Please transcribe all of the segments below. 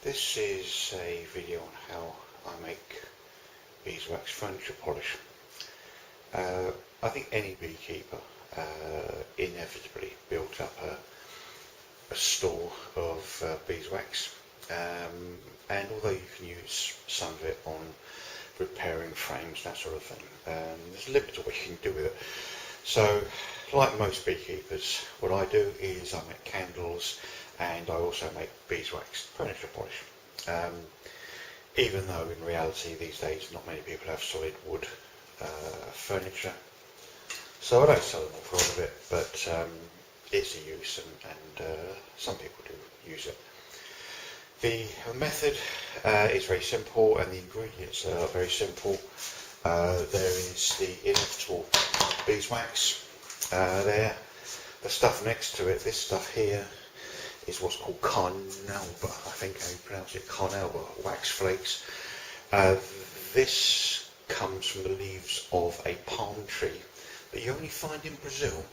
This is a video on how I make beeswax furniture polish. I think any beekeeper inevitably built up a store of beeswax, and although you can use some of it on repairing frames, that sort of thing, there's a limit to what you can do with it. So, like most beekeepers, what I do is I make candles, and I also make beeswax furniture polish. Even though in reality these days not many people have solid wood furniture, so I don't sell an awful lot of it, but it's a use, and some people do use it. The method is very simple, and the ingredients are very simple. There is the inevitable beeswax there. The stuff next to it, this stuff here, is what's called carnauba, I think how you pronounce it, carnauba, wax flakes. This comes from the leaves of a palm tree that you only find in Brazil.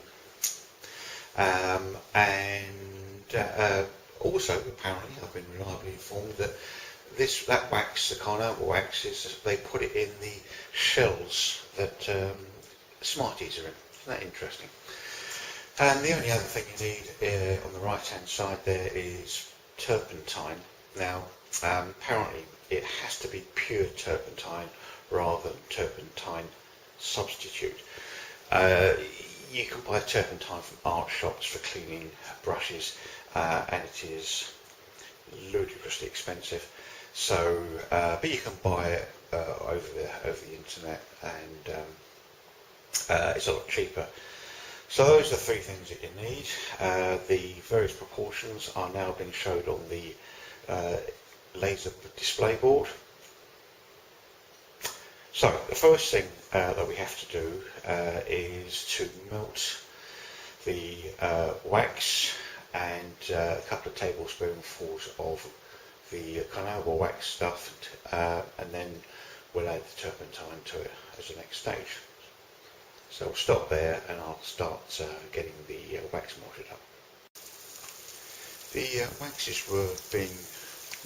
Also, apparently, I've been reliably informed that that wax, the carnauba wax, they put it in the shells that Smarties are in. Isn't that interesting? And the only other thing you need on the right hand side there is turpentine. Now, apparently it has to be pure turpentine rather than turpentine substitute. You can buy turpentine from art shops for cleaning brushes, and it is ludicrously expensive. So, but you can buy it over the internet, and it's a lot cheaper. So those are the three things that you need. The various proportions are now being showed on the laser display board. So the first thing that we have to do is to melt the wax and a couple of tablespoonfuls of the carnauba wax stuff, and then we'll add the turpentine to it as the next stage. So we'll stop there, and I'll start getting the wax melted up. The waxes were being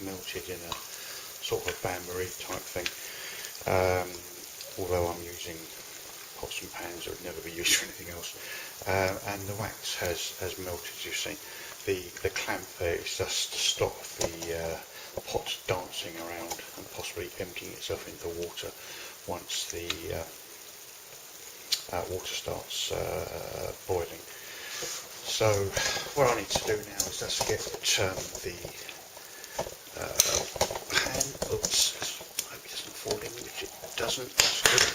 melted in a sort of a bain-marie type thing. Although I'm using pots and pans, it would never be used for anything else. And the wax has melted, as you've seen. The clamp there is just to stop the pot dancing around and possibly emptying itself into the water once the water starts boiling. So what I need to do now is just get the pan, oops, I hope it doesn't fall in, which it doesn't, that's good.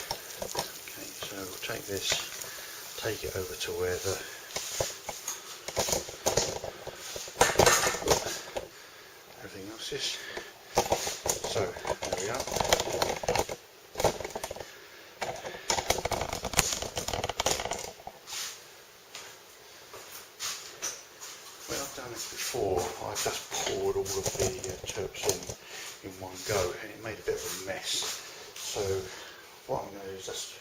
Okay, so we'll take this, take it over to where everything else is. So there we are. Before, I just poured all of the turps in one go, and it made a bit of a mess. So what I'm going to do is just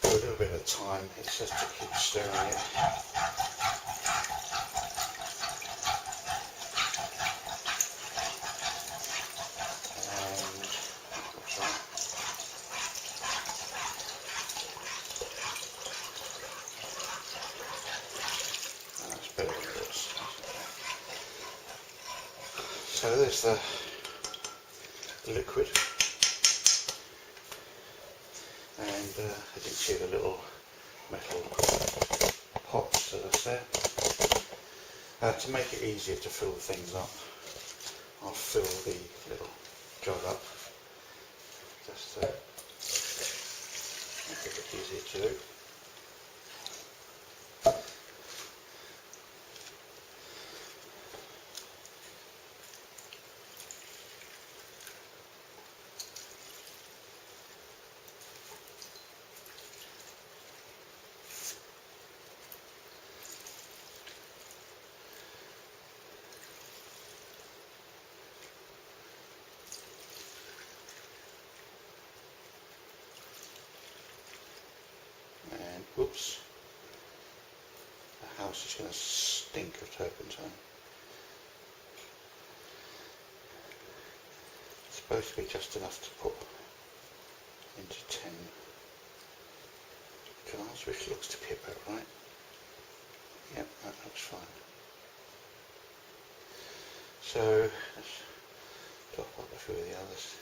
do a little bit at a time. It's just to keep stirring it. And that's better than it was. So there's the liquid, and as you can see the little metal pots that's there. To make it easier to fill things up, I'll fill the little jug up, just to make it a bit easier to do. Whoops, the house is going to stink of turpentine. supposed to be just enough to put into 10 jars, which looks to be about right. Yep, that looks fine. So let's top up a few of the others.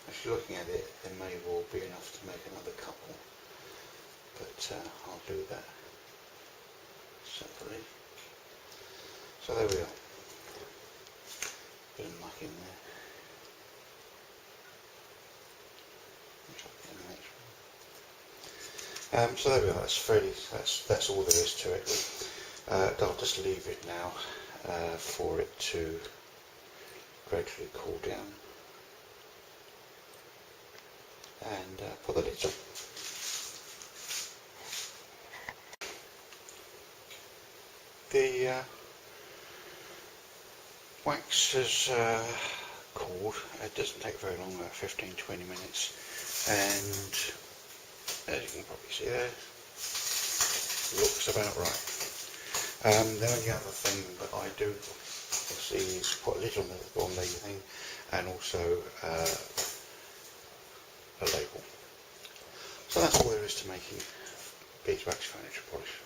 Actually, looking at it, there may well be enough to make another couple, but I'll do that separately. So there we are. Bit of muck in there. So there we are. That's all there is to it. I'll just leave it now for it to gradually cool down, and put the lids on. The wax has cooled. It doesn't take very long, about 15-20 minutes, and as you can probably see there, looks about right. The only other thing that I do obviously is put a lid on the thing, and also a label. So that's all there is to making beeswax furniture polish.